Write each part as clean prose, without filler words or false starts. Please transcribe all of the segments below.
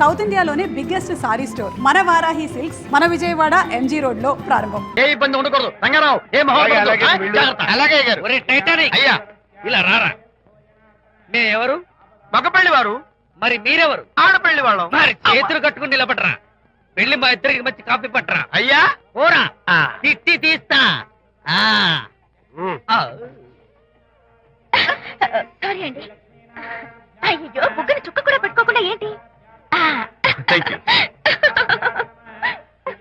South ఇండియాలోనే biggest sorry store మన Varahi silks మన విజయవాడ ఎంజీ రోడ్ లో ప్రారంభం. ఏ ఇబ్బంది ఉండకూడదు. రంగారావు ఏ అలాగే అయ్యా ఇలా రారా. మేమెవరు? మగపల్లి వారు. మరి మీరెవరు? ఆడపల్లి వాళ్ళం. మరి చేతులు కట్టుకుని నిలబడరా. వెళ్ళి మా ఇద్దరికి మంచి కాఫీ పట్టరా. అయ్యా పోరా తిట్టి తీస్తా. సారీ అండి. అయ్యో బుగ్గని చుక్క కూడా పెట్టుకోకుండా ఏంటి?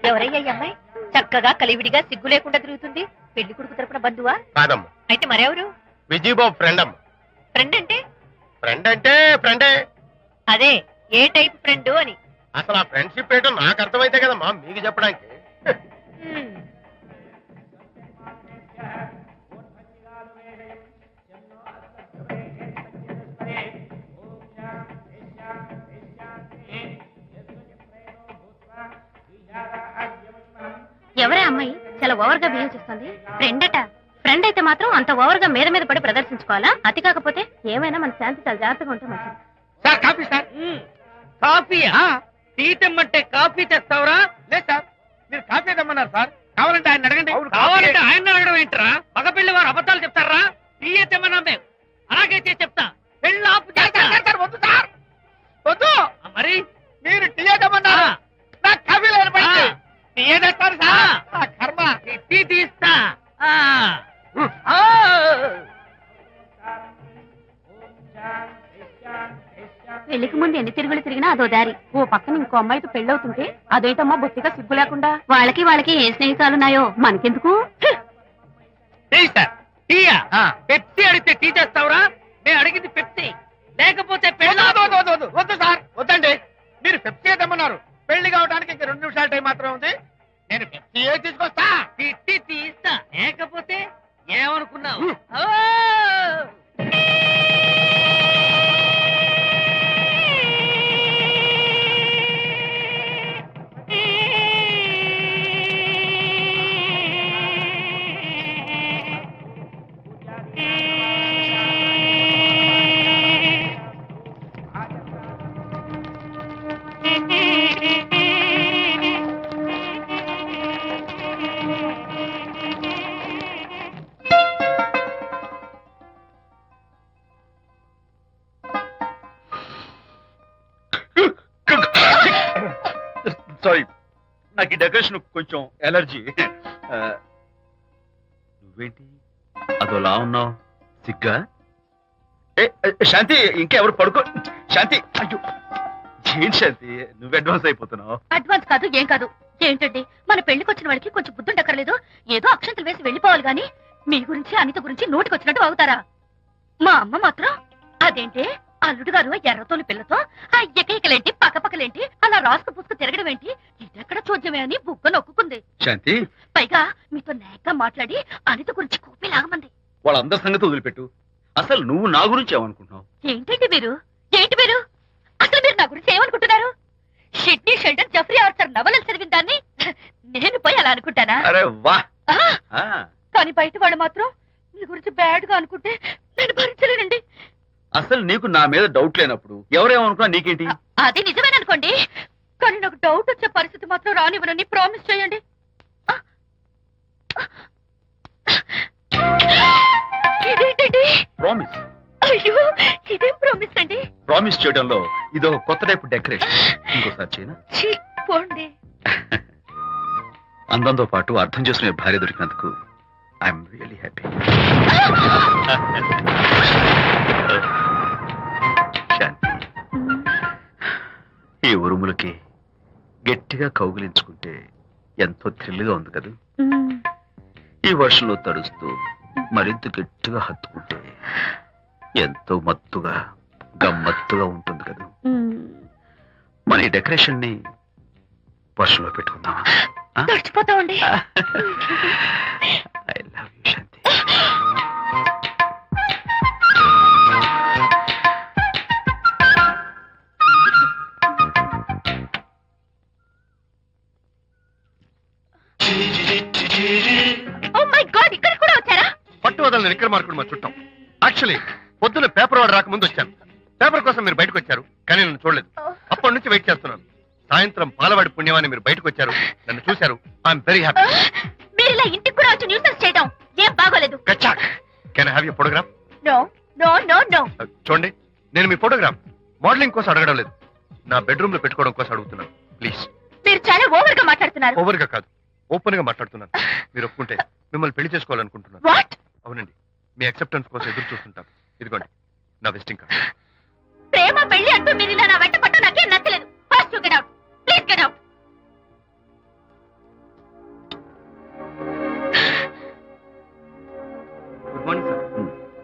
ఎవరయ్యా ఈ అమ్మాయి? చక్కగా కలివిడిగా సిగ్గు లేకుండా తిరుగుతుంది. పెళ్లి కొడుకు తరపున బంధువా? కాదమ్మా. అయితే మరెవరు? విజయబాబు ఫ్రెండ్ అమ్మ. ఫ్రెండ్ అంటే? ఫ్రెండ్ అంటే ఫ్రెండే. అదే ఏ టైప్ ఫ్రెండ్ అని. అసలు ఆ ఫ్రెండ్షిప్ ఏంటో నాకు అర్థమైతే కదమ్మా మీకు చెప్పడానికి. ఎవరే అమ్మాయి చాలా ఓవర్ గా బిహేవ్ చేస్తుంది? ఫ్రెండ్ అట. ఫ్రెండ్ అయితే మాత్రం అంత ఓవర్ గా మీద పడి ప్రదర్శించుకోవాలా? అతి కాకపోతే ఏమైనా మన శాంతి చాలా జాగ్రత్తగా ఉంటే మంచిది. Sir coffee sir. కాఫీయా? టీ తెమ్మంటే కాఫీ తెస్తావురా? లేదు సార్, మీరు కాఫీ తెమ్మన్నారు సార్. కావాలంటే ఆయన అడగండి. కావాలంటే ఆయన అడగడం ఏంటరా? మగ పెళ్లి వారు అబద్ధాలు చెప్తారా? టీ తెమ్మన్నా మేము అలాగైతే చెప్తా. పెళ్ళి ఆపు చేస్తా. వద్దు సార్, వద్దు. మరి మీరు టీ తెమ్మన్నారు, నాకు కాఫీ లేదు. టీ తెస్తారు సార్. కర్మ. టీ తీస్తా. పెళ్లికి ముందు ఎన్ని తిరుగులు తిరిగినా అదో దారి. ఓ పక్కన ఇంకో అమ్మాయితో పెళ్ళవుతుంటే అదేంటమ్మా బొత్తిగా సిగ్గు లేకుండా. వాళ్ళకి ఏ స్నేహితాలున్నాయో మనకెందుకు? టీయా? పెప్సీ అడిగితే టీ చేస్తావురా? మేము అడిగింది పెప్సీ, లేకపోతే వద్దు సార్, వద్దండి. మీరు పెప్సీ తెమ్మన్నారు. పెళ్లి కావడానికి ఇంక 2 నిమిషాల టైం మాత్రమే ఉంది. నేను పెప్సీ తీసుకొస్తా. తిట్టి తీస్తా. లేకపోతే ఏమనుకున్నావు? సారీ, నాకు ఈ డెకరేషన్ కొంచెం ఎలర్జీ. నువ్వేంటి అదోలా ఉన్నావు? సిగ్గా? శాంతి, ఇంకెవరు పడుకో. శాంతి, అయ్యో ఏంటి శాంతి, నువ్వు అడ్వాన్స్ అయిపోతున్నావు. అడ్వాన్స్ కాదు ఏం కాదు. ఏంటండి మన పెళ్లికి వచ్చిన వాళ్ళకి కొంచెం బుద్ధుండక్కర్లేదు? ఏదో అక్షంతలు వేసి వెళ్ళిపోవాలి గాని మీ గురించి అనిత గురించి నోటికొచ్చినట్టు అవుతారా? మా అమ్మ మాత్రం అదేంటి అల్లుడు గారు ఎర్రతోని పిల్లతో ఆ ఎకైకలేంటి పక్కపక్కలేంటి అలా రాసుకు పుసుకు తిరగడం ఏంటి? ఇదెక్కడ చూద్యమే అని బుగ్గ నొక్కుంది. శాంతి, పైగా మీతో నేగ్గా మాట్లాడి అనిత గురించి కోపి లాగమంది. వాళ్ళందరి సంగతి వదిలిపెట్టు. అసలు నువ్వు నా గురించి ఏమనుకుంటున్నావు? ఏంటి మీరు అసలు మీరు నా గురించి ఏమనుకుంటున్నారు? షిడ్నీ షెల్డన్ జెఫ్రీ ఆర్చర్ నవలలు చదివిన దాన్ని నేను పోయి అలా అనుకుంటానా? అరే వా. కానీ బయట వాళ్ళు మాత్రం మీ గురించి బ్యాడ్ గా అనుకుంటే నేను భరించలేనండి. అసలు నీకు నా మీద డౌట్ లేనప్పుడు ఎవరేమనుకున్నా నీకేంటి? అది నిజమేననుకోండి, కానీ నాకు డౌట్ వచ్చే పరిస్థితి మాత్రం రానివ్వనని ప్రామిస్ చేయండి. ఇదేంటండి? ప్రామిస్? అయ్యో ఇదేం ప్రామిస్ అండి? ప్రామిస్ చేయడంలో ఇదో కొత్త టైప్ డెకరేషన్. ఇంకోసారి చేయనా? పోండి. అందంతో పాటు అర్థం చేసుకునే భార్య దొరికినందుకు ఐఎమ్ రియలీ హ్యాపీ. ఈ ఉరుములకి గట్టిగా కౌగిలించుకుంటే ఎంతో థ్రిల్గా ఉంది కదా. ఈ వర్షంలో తడుస్తూ మరింత గట్టిగా హత్తుకుంటే ఎంతో మత్తుగా గమ్మత్తుగా ఉంటుంది కదా. మన ఈ డెకరేషన్ ని వర్షంలో పెట్టుకుందామా? తడిచిపోతామండి. ఐ లవ్ యూ శాంతి. పట్టు వదలని నిక్కర మార్కుడు మా చుట్టం. యాక్చువల్లీ పొద్దున్న పేపర్ వాడు రాకముందు వచ్చాను. పేపర్ కోసం మీరు బయటకు వచ్చారు కానీ నన్ను చూడలేదు. అప్పటి నుంచి వెయిట్ చేస్తున్నాను. సాయంత్రం పాలవాడి పుణ్యమాన్ని మీరు బయటకు వచ్చారు, నన్ను చూశారు. I'm very happy. మీరు ఇలా ఇంటికి కూడా వచ్చి న్యూసెన్స్ చేయడం ఏం బాగోలేదు. కచాక్. Can I have your photograph? No no no no. చూడండి, నేను మీ ఫోటోగ్రాఫ్ మోడలింగ్ కోసం అడగడం లేదు, నా బెడ్రూమ్ లో పెట్టుకోవడం కోసం అడుగుతున్నాను. ప్లీజ్. మీరు చాలా ఓవర్ గా మాట్లాడుతున్నారు. ఓవర్ గా కాదు, ఓపెన్ గా మాట్లాడుతున్నాను. మీరు ఒప్పుకుంటే మిమ్మల్ని పెళ్లి చేసుకోవాలనుకుంటున్నాను. వాట్? అవునండి, మీ అక్సెప్టెన్స్ కోసం ఎదురు చూస్తుంటాను. ఇదిగోండి నా విజిటింగ్ కార్డ్. ప్రేమ పెళ్లి అంటూ మీరు ఇలా నా వెంట పట్ట నాకేం నచ్చలేదు. First you get out. Please get out. Good morning sir.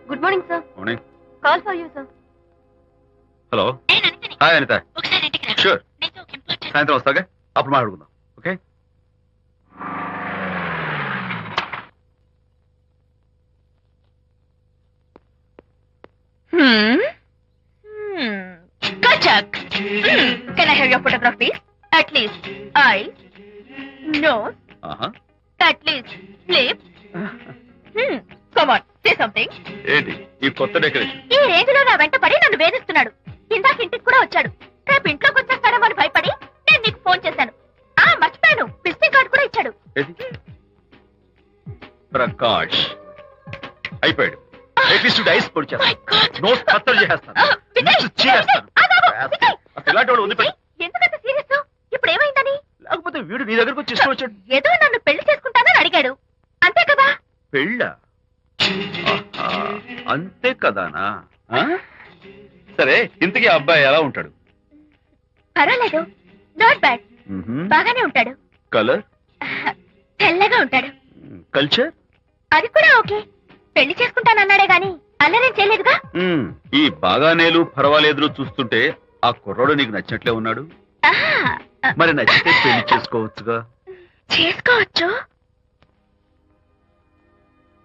Good morning sir. Morning. Call for you sir. Hello. నేను అనితని. హాయ్ అనిత. ఒకసారి ఇంటికి రా. షూర్. నీతో ఒక ఇంపార్టెంట్. సాయంత్రం వస్తాగా, అప్పుడు మాట్లాడుకుందాం. Okay. Kachak. Can I have your photograph, please? At least eyes, nose, at least lips. Come on, say something. ఏంటి ఈ కొత్త డెకరేషన్? ఈ రేంజ్ లో నా వెంట పడి నన్ను వేధిస్తున్నాడు. ఇందాక ఇంటికి కూడా వచ్చాడు. రేపు ఇంట్లోకి వచ్చేస్తాడేమో అని భయపడి నేను నీకు ఫోన్ చేశాను. మర్చిపోయాను, విజిటింగ్ కార్డు కూడా ఇచ్చాడు. ఏది? ప్రకాష్ అయిపోయాడు. ఎట్లీస్ట్ డైస్ పొడి My God. నోట్స్ కత్తలు చేసేస్తాను. విజయ్, నోట్స్ చేస్తాను. విజయ్, అసలు ఇలాంటి వాడు వదిలిపెట్టు. ఎందుకంత సీరియస్? ఇప్పుడు ఏమైందని? లేకపోతే వీడు నీ దగ్గరకు వచ్చి ఇష్టం వచ్చాడు. ఏదో నన్ను పెళ్లి చేసుకుంటానని అడిగాడు, అంతే కదా? పెళ్ళ అంతే కదానా? ఆ? సరే, ఇంతకీ ఆ అబ్బాయి ఎలా ఉంటాడు? పర్వాలేదు, నాట్ బ్యాడ్. బాగానే ఉంటాడు. కలర్? తెల్లగా ఉంటాడు. కల్చర్? అది కూడా ఓకే. పెళ్లి చేసుకుంటానన్నాడే గాని అల్లరేం చేయలేదుగా. ఈ బాగానేలు పర్వాలేదులు చూస్తుంటే ఆ కుర్రోడు నీకు నచ్చినట్లే ఉన్నాడు. మరి నచ్చితే పెళ్లి చేసుకోవచ్చుగా. చేసుకోవచ్చు,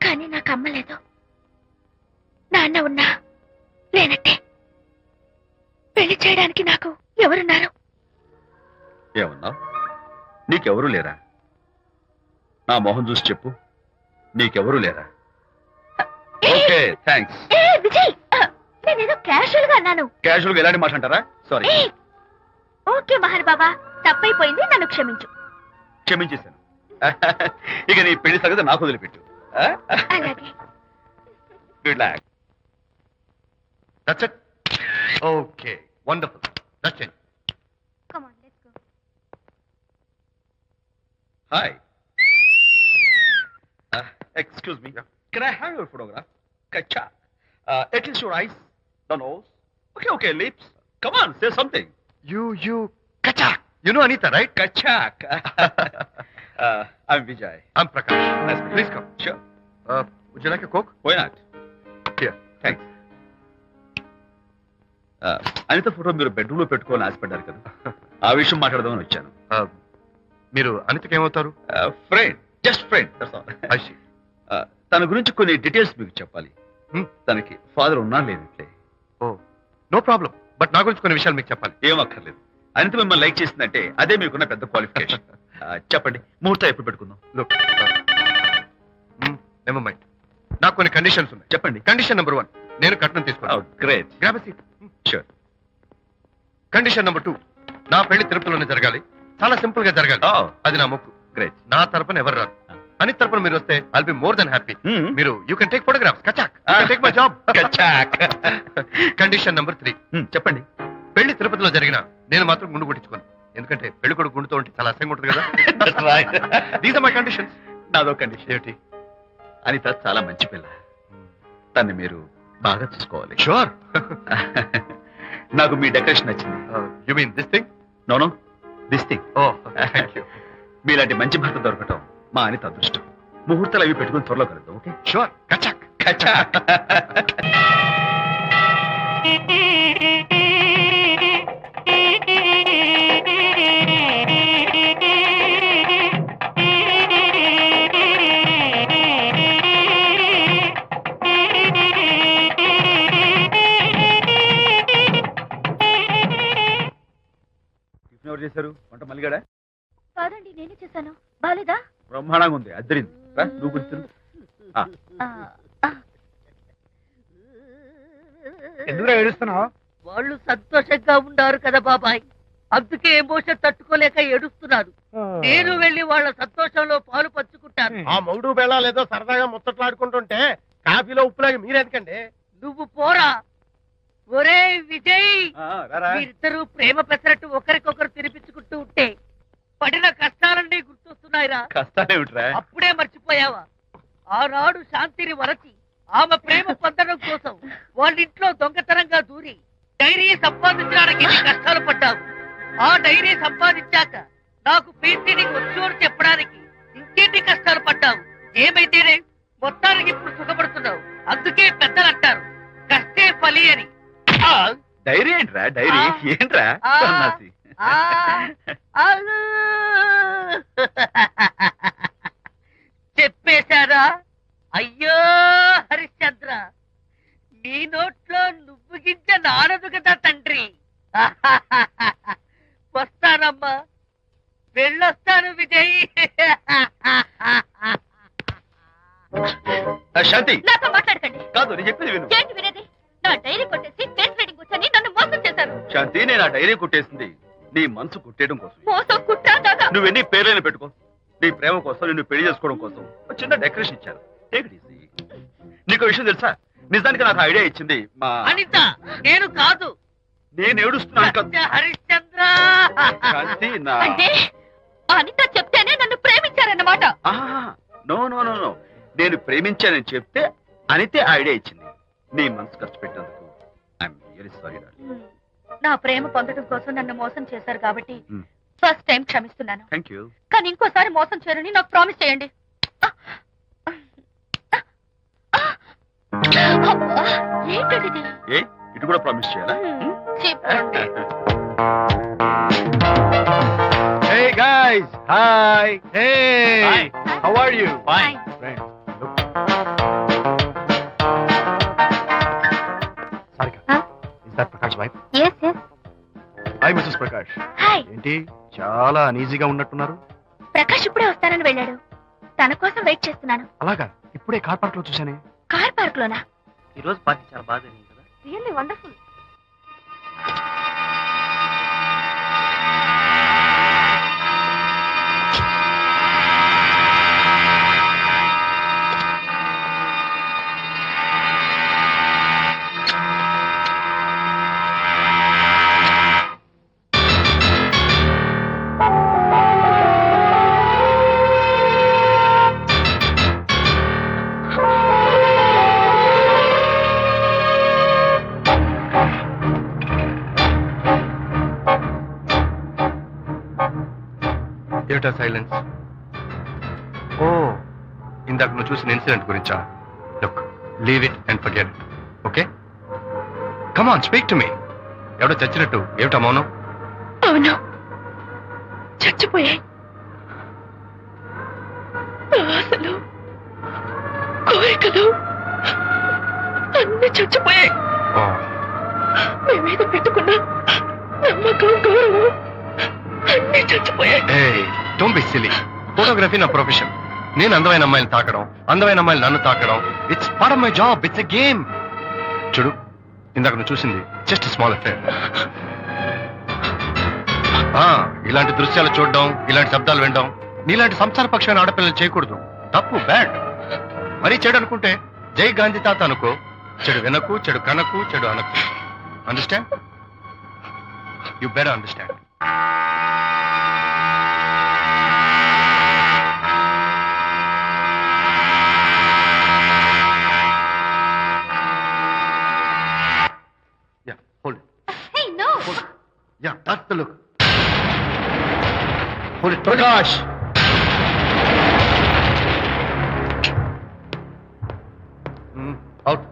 కానీ నాకు అమ్మ లేదు, నాన్న ఉన్నా లేనట్టే. పెళ్లి చేయడానికి నాకు ఎవరున్నారు? ఏమన్నావు? నీకెవరూ లేరా? నా మొహం చూసి చెప్పు, నీకెవరూ లేరా? Okay, thanks. విజయ్, నేనేదో క్యాషువల్ గా అన్నాను. క్యాజువల్ గా ఎలాంటి మాట అంటారా? సారీ. ఓకే మహన్ బాబా, తప్పైపోయింది, నన్ను క్షమించు. క్షమించేశాను. ఇక నీ పెళ్లి సంగతి నాకు వదిలిపెట్టు. అలాగే. Good luck. That's it. Okay, wonderful. That's it. Come on, let's go. Hi. Excuse me. Can I have your photograph? Kacha. At least your eyes, the nose. Okay, lips. Come on, say something. You, Kachak. You know Anita, right? Kachak. I'm Vijay. I'm Prakash. Nice meeting you. Please come. Sure. Would you like a Coke? Why not? Here. Thanks. Anitha photo మీరు bedroom లో పెట్టుకోవాలని ఆశపడ్డారు కదా, ఆ విషయం మాట్లాడదామని వచ్చాను. మీరు అనితకి ఏమవుతారు? Friend, just friend. I see. తన గురించి కొన్ని డీటెయిల్స్ మీకు చెప్పాలి. తనకి ఫాదర్ ఉన్నా లేనట్లే. Oh, no problem. బట్ నా గురించి కొన్ని విషయాలు మీకు చెప్పాలి. ఏం అక్కర్లేదు. అనిత మిమ్మల్ని లైక్ చేసిందంటే అదే మీకున్న పెద్ద క్వాలిఫికేషన్. చెప్పండి, ముహూర్తం ఎప్పుడు పెట్టుకుందాం? Look, never mind. నాకు కొన్ని కండిషన్స్ ఉన్నాయి. చెప్పండి. కండిషన్ నెంబర్ 1, నేను కట్నం తీసుకున్నాను. Great. Grab seat. Sure. Condition number 2, నా పెళ్లి తిరుపతిలోనే జరగాలి. చాలా సింపుల్ గా జరగాలి. అది నా మొక్కు. గ్రేట్. నా తరపున ఎవరు రాదు. అని తరపున మీరు వస్తే I'll be more than happy. మీరు యూ కెన్ టేక్ ఫోటోగ్రాఫ్స్. కచాక్. Take my job. కచాక్. కండిషన్ నెంబర్ 3, చెప్పండి. పెళ్లి తిరుపతిలో జరిగిన నేను మాత్రం గుండు కొట్టించుకోను. ఎందుకంటే పెళ్లి కొడుకు గుండుతో ఉంటే చాలా అసహ్యంగా ఉంటుంది కదా. These are my conditions. నాదో కండిషన్. ఏమిటి? అనిత చాలా మంచి పిల్ల, తన్ని మీరు బాగా చూసుకోవాలి. షూర్. నాకు మీ డెకరేషన్ నచ్చింది. You mean this thing? No, this thing. Oh, thank you. మీలాంటి మంచి భర్త దొరకటం మా అనిత అదృష్టం. ముహూర్తాలు అవి పెట్టుకుని త్వరలో కలుద్దాం. ఓకే? షూర్. కచాక్. కచాక్. ఎవరు చేశారు వంట? మల్లిగాడా? కాదండి, నేనే చేశాను. బాలేదా? బ్రహ్మాండంగా ఉంది, అద్దరింది. నువ్వు గుర్తు. ఎందుకు ఏడుస్తున్నావు? వాళ్ళు సంతోషంగా ఉన్నారు కదా బాబాయ్, అందుకే ఎమోషన్ తట్టుకోలేక ఏడుస్తున్నారు. నేను వెళ్ళి వాళ్ళ సంతోషంలో పాలు పంచుకుంటాను. ఆ మౌడు బెళ్ళాలు ఏదో సరదాగా ముచ్చట్లాడుకుంటుంటే కాఫీలో ఉప్పులాగి మీరెందుకండి? నువ్వు పోరా. ఒరే విజయ్, రారా. మీరిద్దరూ ప్రేమ పెసరట్టు ఒకరికొకరు తినిపించుకుంటూ ఉంటే పడిన కష్టాలన్నీ గుర్తొస్తున్నాయిరా. కష్టాలేమిట్రా? అప్పుడే మర్చిపోయావా? ఆనాడు శాంతిని వరచి ఆమె ప్రేమ పొందడం కోసం వాళ్ళింట్లో దొంగతనంగా దూరి డైరీ సంపాదించడానికి ఎన్ని కష్టాలు పడ్డావు. ఆ డైరీ సంపాదించాక నాకు పీసీడీకి వచ్చు అని చెప్పడానికి ఇంకెన్ని కష్టాలు పడ్డావు. ఏమైతేనే మొత్తానికి ఇప్పుడు సుఖపడుతున్నావు. అందుకే పెద్దలు అంటారు కష్టే ఫలి అని. డైరీ ఏంట్రా? డైరీ ఏంట్రా? సన్నాసి. చెప్పేశారా? అయ్యో హరిశ్చంద్ర, నీ నోట్లో నువ్వు గింజ నానదు కదా తండ్రి. వస్తానమ్మా, వెళ్ళొస్తాను విజయ్. శాంతి నాతో మాట్లాడకండి. కాదు, నేను చెప్పేది విను. ఏంటి వినేది? నా డైరీ కొట్టేసి ఫేస్ రీడింగ్ వచ్చని నన్ను మోసం చేశారు. శాంతి, నేను ఆ డైరీ కుట్టేసింది నీ మనసు కుట్టేయడం కోసం. మోసం కుట్రా కాదా? నువ్వెన్ని పేర్లైనా పెట్టుకో, నీ ప్రేమ కోసం, నిన్ను పెళ్లి చేసుకోవడం కోసం ఒక చిన్న డెకరేషన్ ఇచ్చాను. Take it easy. నీకు విషయం తెలుసా? నిజానికి నాకు ఐడియా ఇచ్చింది మా అనిత, నేను కాదు. నేను ఏడుస్తున్నాను కదా హరిశ్చంద్ర. శాంతి. నా అంటే అనిత చెప్తేనే నన్ను ప్రేమించారన్నమాట. నో నో నో నో, నేను ప్రేమించానని చెప్తే అనితే ఐడియా ఇచ్చింది. నీ మనసు ఖర్చు పెట్టినందుకు ఐఎమ్ రియల్లీ సారీ డార్లింగ్. నా ప్రేమ పొందడం కోసం నన్ను మోసం చేశారు కాబట్టి Hmm. ఫస్ట్ టైం క్షమిస్తున్నాను. Thank you. కానీ ఇంకోసారి మోసం చేయరని నాకు ప్రామిస్ చేయండి. అబ్బా, ఏంటది? ఏ ఇటు కూడా ప్రామిస్ చేయాలా? చెప్పండి. Hey guys, hi. Hey, Hi. how are you? Fine. Friend, look. Sarika, Huh? is that Prakash wife? Yes, yes. Hi, Mrs. Prakash. Hi. ఏంటి చాలా అనీజీగా ఉన్నట్టున్నారు? ప్రకాష్ ఇప్పుడే వస్తానని వెళ్ళాడు. తన కోసం వెయిట్ చేస్తున్నాను. అలాగా, ఇప్పుడే కార్ పార్క్ లో చూసానే. కార్ పార్క్ లోనా? ఈ రోజు పార్టీ చాలా బాగా జరిగింది కదా. Really wonderful. ఏమిటా సైలెన్స్? ఓ, ఇందాక నువ్వు చూసిన ఇన్సిడెంట్ గురించా? Look, leave it and forget it. Okay, come on, speak to me. ఎవడో చచ్చినట్టు ఏమిటా మౌనం? అవును, చచ్చిపోయాయి. ఆశలు, కోరికలు అన్ని చచ్చిపోయాయి. ఓ, మీ మీద పెట్టుకున్న నమ్మకం, గౌరవం అన్ని చచ్చిపోయాయి. ఏయ్, డోంట్ బి సిలీ. ఫోటోగ్రఫీ నా ప్రొఫెషన్. నేను అందమైన అమ్మాయిని తాకడం, అందమైన అమ్మాయిలు నన్ను తాకడం, it's part of my job. It's a game. చూడు, ఇందాక నువ్వు చూసింది జస్ట్ స్మాల్ అఫేర్. ఇలాంటి దృశ్యాలు చూడడం, ఇలాంటి శబ్దాలు వినడం నీలాంటి సంసార పక్షమైన ఆడపిల్లలు చేయకూడదు. తప్పు, బ్యాడ్. మరీ చెడు అనుకుంటే జై గాంధీ తాత అనుకో. చెడు వినకు, చెడు కనకు, చెడు అనకు. Understand? You better understand. Yeah, hold it. Hey, no. Hold it. Yeah, that's the look. Hold it. Prakash. Out.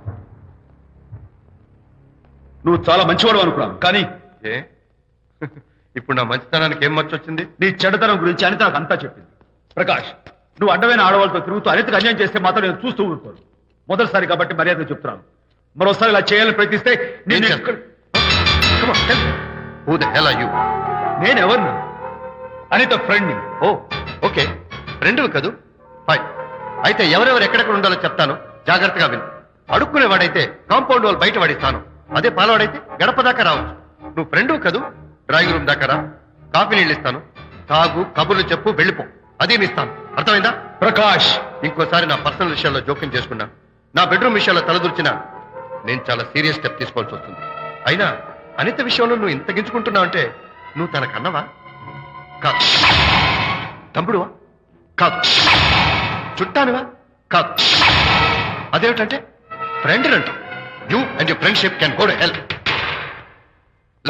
నువ్వు చాలా మంచివాడు అనుకున్నాను, కానీ ఏ ఇప్పుడు నా మంచితనానికి ఏం మర్చి వచ్చింది? నీ చెడ్డతనం గురించి అనిత నాకు అంతా చెప్పింది. ప్రకాష్, నువ్వు అడ్డమైన ఆడవాళ్ళతో తిరుగుతూ అనితకు అన్యాయం చేస్తే మాత్రం నేను చూస్తూ ఉంటాను. మొదటిసారి కాబట్టి మర్యాద చెప్తున్నాను. మరోసారి ఇలా చేయాలని ప్రయత్నిస్తే నేను Come on, tell me. Who the hell are you? నేనెవరిని? అనిత ఫ్రెండ్ని. ఓ, ఓకే, రెండువి కదూ. ఫైన్. అయితే ఎవరెవరు ఎక్కడెక్కడ ఉండాలో చెప్తాను, జాగ్రత్తగా విను. అడుక్కునేవాడైతే కాంపౌండ్ వాళ్ళు బయట పడిస్తాను. అదే పాలవాడైతే గడప దాకా రావచ్చు. నువ్వు ఫ్రెండ్ కదూ, డ్రాయింగ్ రూమ్ దాకా రా, కాఫీ నీళ్ళు ఇస్తాను, తాగు, కబుర్లు చెప్పు, వెళ్ళిపో. అదే నీ ఇస్తాను, అర్థమైందా? ప్రకాష్, ఇంకోసారి నా పర్సనల్ విషయాల్లో జోక్యం చేసుకున్నా, నా బెడ్రూమ్ విషయాల్లో తలదూర్చినా నేను చాలా సీరియస్ స్టెప్ తీసుకోవాల్సి వస్తుంది. అయినా అనిత విషయంలో నువ్వు ఇంత గించుకుంటున్నావు అంటే నువ్వు తనకన్నవా? కాదు. తమ్ముడువా? కాదు. చుట్టానివా? కాదు. అదేమిటంటే ఫ్రెండ్ అంట. You and your friendship can go to hell.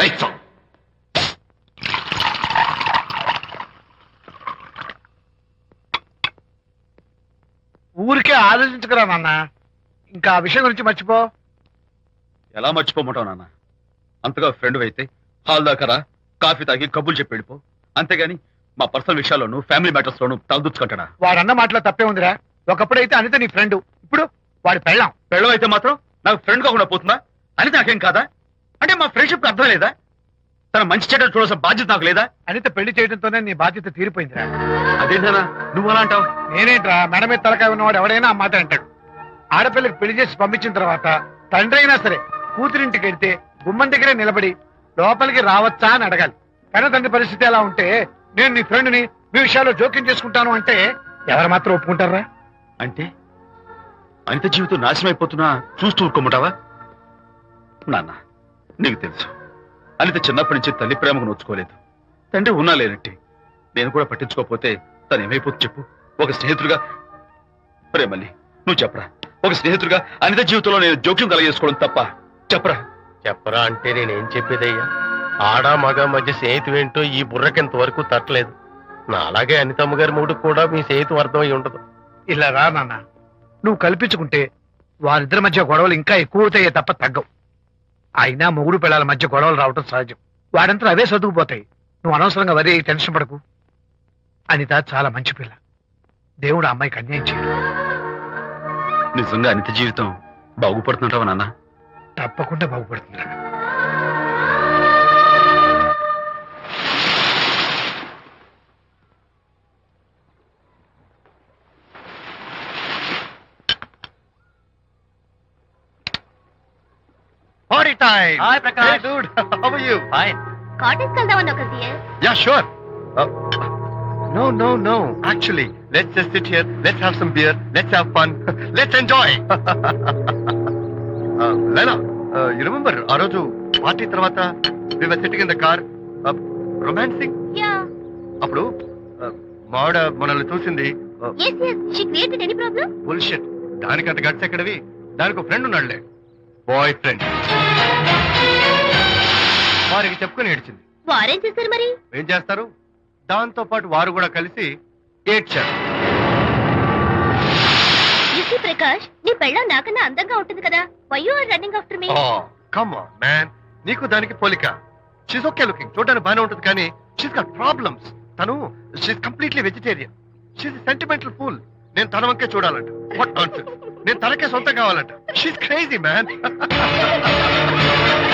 Lights on. ఊరికే ఆలోచించుకురా నాన్న, ఇంకా ఆ విషయం గురించి మర్చిపో. ఎలా మర్చిపోమంటావు నాన్న? అంతగా ఫ్రెండ్ అయితే హాల్ దాకా రా, కాఫీ తాగి కబుర్లు చెప్పి వెళ్ళిపో. అంతేగాని మా పర్సనల్ విషయాల్లోనూ ఫ్యామిలీ మ్యాటర్స్ లోనూ తలదూర్చుకుంటాడా? వాడన్న మాటలో తప్పే ఉందిరా. ఒకప్పుడైతే అనిత నీ ఫ్రెండ్, ఇప్పుడు వాడి పెళ్ళాం. పెళ్ళం అయితే మాత్రం నాకు ఫ్రెండ్ కాకుండా పోతుందా? అని నాకేం కాదా? అంటే మా ఫ్రెండ్షిప్ అర్థం లేదా? తన మంచి చెడ్డ చూడాల్సిన బాధ్యత నాకు లేదా? అనిత పెళ్లి చేయడంతోనే నీ బాధ్యత తీరిపోయిందిరా. అదేంటనా నువ్వు అలా అంటావు? నేనేంట్రా, మెడ మీద తలకాయ ఉన్నవాడు ఎవడైనా ఆ మాట అంటాడు. ఆడపిల్లకి పెళ్లి చేసి పంపించిన తర్వాత తండ్రి అయినా సరే కూతురింటికి వెళ్తే గుమ్మం దగ్గరే నిలబడి లోపలికి రావచ్చా అని అడగాలి. కన్న తండ్రి పరిస్థితి ఎలా ఉంటే నేను నీ ఫ్రెండ్ని మీ విషయాల్లో జోక్యం చేసుకుంటాను అంటే ఎవరు మాత్రం ఒప్పుకుంటారా? అంటే అనిత జీవితం నాశనం అయిపోతున్నా చూస్తూ ఊరుకోమంటావా? నాన్న, నీకు తెలుసు అనిత చిన్నప్పటి నుంచి తల్లి ప్రేమకు నోచుకోలేదు. తండ్రి ఉన్నా లేనట్టి నేను కూడా పట్టించుకోకపోతే తను ఏమైపోతుంది చెప్పు? ఒక స్నేహితుడిగా ప్రేమల్ని నువ్వు చెప్పరా? ఒక స్నేహితుడిగా అనిత జీవితంలో నేను జోక్యం కలగజేసుకోవడం తప్ప? చెప్పరా? చెప్పరా అంటే నేనేం చెప్పేదయ్యా? ఆడా మగ మధ్య స్నేహితం ఏంటో ఈ బుర్రకింత వరకు తట్టలేదు. నా అలాగే అనితమ్మ గారి మూడు కూడా మీ స్నేహితం అర్థమై ఉండదు. ఇలా రా నాన్న, నువ్వు కల్పించుకుంటే వారిద్దరి మధ్య గొడవలు ఇంకా ఎక్కువ అవుతాయే తప్ప తగ్గవు. అయినా మొగుడు పిల్లల మధ్య గొడవలు రావటం సహజం. వాడంతా అవే సర్దుకుపోతాయి. నువ్వు అనవసరంగా వరి టెన్షన్ పడకు. అనిత చాలా మంచి పిల్ల. దేవుడు ఆ అమ్మాయికి అన్యాయం చేయడు. నిజంగా అనిత జీవితం బాగుపడుతుంటావా నాన్న? తప్పకుండా బాగుపడుతుందిరా. Party time! Hi, Prakash. Hey, dude. How are you? Fine. Cottage వెళ్దామన్నా కదా dear. Yeah, sure. No. Actually, let's just sit here. Let's have some beer. Let's have fun. Let's enjoy. Lena, you remember ఆ రోజు party తర్వాత we were sitting in the car, romancing. Yeah. అప్పుడు మావిడ మనల్ని చూసింది. Yes. She created any problem? Bullshit. దానికంత guts ఎక్కడవి? దానికి ఒక ఫ్రెండ్ ఉన్నాడులే, బాయ్ ఫ్రెండ్. వారికి చెప్పుకొని ఏడ్చింది. వారేం చేశారు మరి? ఏం చేస్తారు? దాంతో పాటు వారు కూడా కలిసి ఏడ్చారు. You see, ప్రకాష్, నీ పెళ్ళాం నాకన్నా అందంగా ఉంటుంది కదా. Why you are running after me? Come on man, నీకు దానికి పోలిక. షీస్ ఓకే లుకింగ్, చూడడానికి బాగానే ఉంటుంది కానీ షీస్ గాట్ ప్రాబ్లమ్స్. తను she's completely vegetarian. She's sentimental pool. నేను తన వంకే చూడాలంట. What nonsense. నేను తనకే సొంతం కావాలంట. She's crazy man.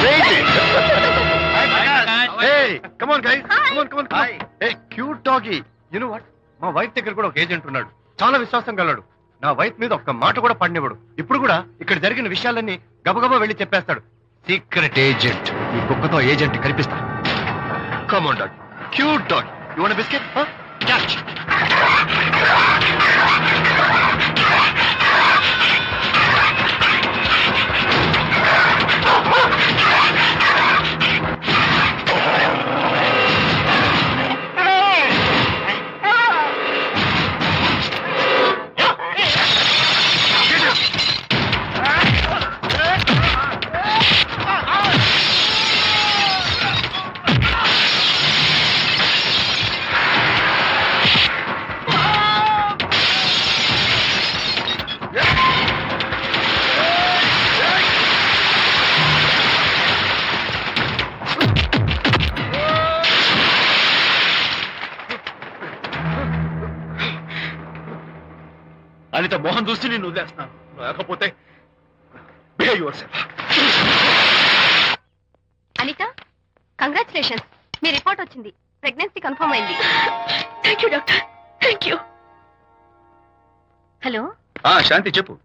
Crazy. Hey, come on guys. Hi. Come on. Hey, cute doggy. You know what? మా వైఫ్ దగ్గర కూడా ఒక ఏజెంట్ ఉన్నాడు. చాలా విశ్వాసం గలడు. నా వైఫ్ మీద ఒక్క మాట కూడా పడినివ్వడు. ఇప్పుడు కూడా ఇక్కడ జరిగిన విషయాలన్నీ గబగబా వెళ్ళి చెప్పేస్తాడు. Secret agent. ఈ కుక్కతో ఏజెంట్ కనిపిస్తా. Come on dog. Cute dog. You want a biscuit? Huh? Catch. Anitha Mohan చూసి నేను వదిలేస్తున్నాను. లేకపోతే behave yourself. Anitha, congratulations. మీ రిపోర్ట్ వచ్చింది. ప్రెగ్నెన్సీ కన్ఫర్మ్ అయింది. Thank you doctor. Thank you. Hello, Shanthi చెప్పు.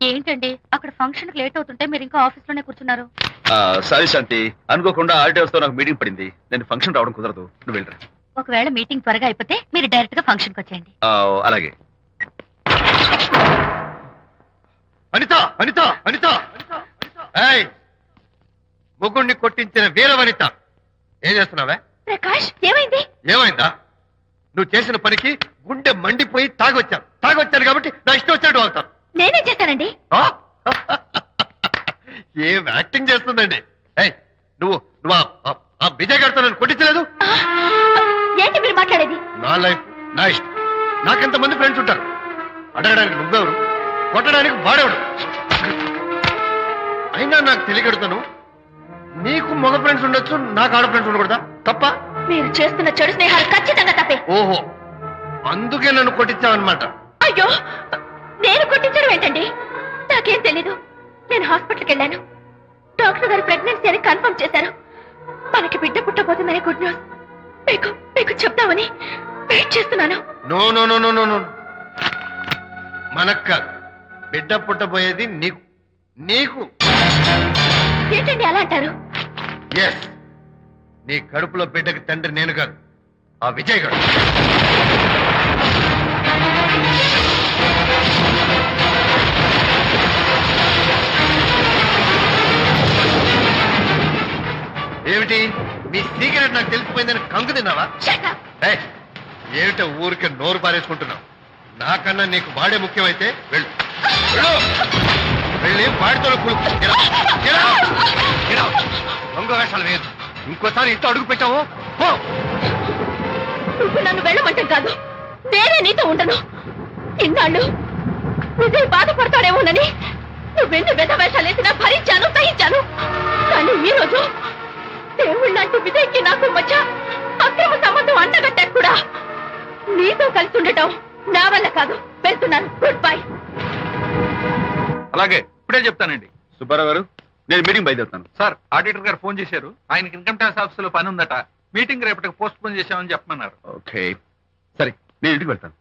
ఏంటండి అక్కడ ఫంక్షన్ లేట్ అవుతుంటే మీరు ఇంకా ఆఫీస్ లోనే కూర్చున్నారు? సారీ శాంతి, అనుకోకుండా ఆర్టీఎస్ తో నాకు మీటింగ్ పడింది. నేను ఫంక్షన్ రావడం కుదరదు, నువ్వు వెళ్ళరా. ఒకవేళ మీటింగ్ త్వరగా అయిపోతే మీరు డైరెక్ట్ గా ఫంక్షన్ కి వచ్చేయండి. అలాగే. అనిత అనిత అనిత, ఏయ్, ముగ్గుడిని కొట్టించిన వీర వనిత, ఏం చేస్తున్నావే? ప్రకాష్, ఏమైంది? ఏమైందా? నువ్వు చేసిన పనికి గుండె మండిపోయి తాగొచ్చాను కాబట్టి నా ఇష్టం వచ్చినట్టు అవుతాను. నేనేం చేశానండి? ఏం యాక్టింగ్ చేస్తుందండి. ఏయ్, నువ్వు నువ్వు ఆ విజయ్ గారితో నన్ను కొట్టించలేదు. ఏంటి మీరు మాట్లాడేది? నా లైఫ్ నా ఇష్టం. నాకెంతమంది ఫ్రెండ్స్ ఉంటారు. అడగడానికి నువ్వెవరు, కొట్టడానికి వాడేవాడు. అయినా నాకు తెలియగడుతాను, నీకు మగ ఫ్రెండ్స్ ఉండొచ్చు, నాకు ఆడ ఫ్రెండ్స్ ఉండకూడదా? తప్ప? మీరు చేస్తున్న చెడు స్నేహాలు ఖచ్చితంగా తప్పే. ఓహో, అందుకే నన్ను కొట్టించావన్నమాట. అయ్యో, నేను కొట్టించడం ఏంటండి? నాకేం తెలీదు. నేను హాస్పిటల్కి వెళ్ళాను. డాక్టర్ గారు ప్రెగ్నెన్సీ అని కన్ఫర్మ్ చేశారు. మనకి బిడ్డ పుట్టబోతుందని గుడ్ న్యూస్ మీకు చెప్తామని వెయిట్ చేస్తున్నాను. No no no no no no, మనకు కాదు, బిడ్డ పుట్టబోయేది నీకు. నీకు ఏంటండి అలా అంటారు? ఎస్, నీ కడుపులో బిడ్డకి తండ్రి నేను కాదు, ఆ విజయ్ గారు. ఏమిటి మీ సీక్రెట్ నాకు తెలిసిపోయిందని కంగు తిన్నావా? ఏయ్, ఏమిటో ఊరికే నోరు పారేసుకుంటున్నావు? నాకన్నా నీకు వాడే ముఖ్యమైతే వెళ్ళు వెళ్ళి వాడితో దొంగ వేషాలు వేయద్దు. ఇంకోసారి ఇంట్లో అడుగు పెట్టావు పో. నువ్వు నన్ను వెళ్ళమంటే కాదు, నేనే నీతో ఉండను. ఇన్నాళ్ళు విజయ్ బాధపడతాడేమోనని నువ్వెందు వెద వేషాలు వేసినా భరించాను, సహించాను. కానీ ఈ రోజు దేవుళ్ళంటూ విజయ్కి నాకు మధ్య అక్రమ సంబంధం అంటగట్టారు కూడా. నీతో కలిసి ఉండటం నా వల్ల కాదు. వెళ్తున్నాను, గుడ్ బై. అలాగే, ఇప్పుడే చెప్తానండి. సుబ్బారావు గారు, నేను మీటింగ్ బయలుదేరుతాను. సార్, ఆడిటర్ గారు ఫోన్ చేశారు. ఆయనకి ఇన్కమ్ ట్యాక్స్ ఆఫీస్ లో పని ఉందట. మీటింగ్ రేపటికి పోస్ట్ పోన్ చేశామని చెప్పమన్నారు. ఓకే, సరే, నేను ఇంటికి వెళ్తాను.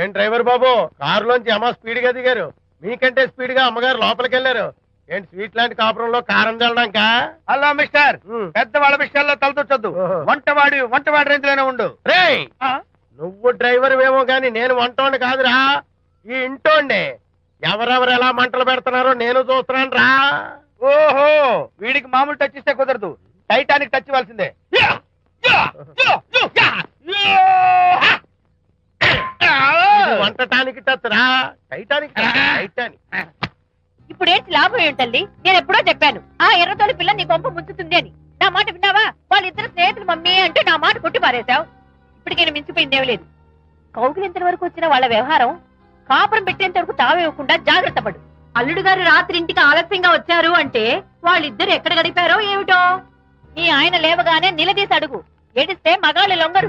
ఏం డ్రైవర్ బాబు, కారులోంచి అమ్మ స్పీడ్ గా దిగారు. మీకంటే స్పీడ్ గా అమ్మగారు లోపలికి వెళ్ళారు. ఏంటి స్వీట్ లాంటి కాపురంలో కారం చల్లడాక? హలో మిస్టర్, పెద్దవాళ్ళ విషయాల్లో తలదొచ్చొద్దు. వంటవాడి రేంజ్ లోనే ఉండు. రేయ్, నువ్వు డ్రైవర్ ఏమో గాని నేను వంటోండి కాదురా, ఈ ఇంటోండి. ఎవరెవరు ఎలా మంటలు పెడుతున్నారో నేను చూస్తున్నాను రా. ఓహో, వీడికి మామూలు టచ్ ఇస్తే కుదరదు, టైటానిక్ టచ్ ఇవ్వాల్సిందే. వంటటానికి టచ్ రా, టైటానిక్ టైటానిక్. ఇప్పుడేంటి లాభం ఏంటల్లి? నేను ఎప్పుడో చెప్పాను, ఆ ఎర్రతోలి పిల్ల నీ కొంప ముంచుతుంది అని. నా మాట విన్నావా? వాళ్ళిద్దరు స్నేహితులు మమ్మీ అంటే నా మాట కొట్టి పారేశావు. ఇప్పటికైనా మించిపోయిందేమీ లేదు. కౌగిలింత వరకు వచ్చిన వాళ్ళ వ్యవహారం కాపురం పెట్టేంత వరకు తావేవ్వకుండా జాగ్రత్త పడు. అల్లుడు గారు రాత్రి ఇంటికి ఆలస్యంగా వచ్చారు అంటే వాళ్ళిద్దరు ఎక్కడ గడిపారో ఏమిటో. నీ ఆయన లేవగానే నిలదీసి అడుగు. ఏడిస్తే మగాళ్ళు లొంగరు.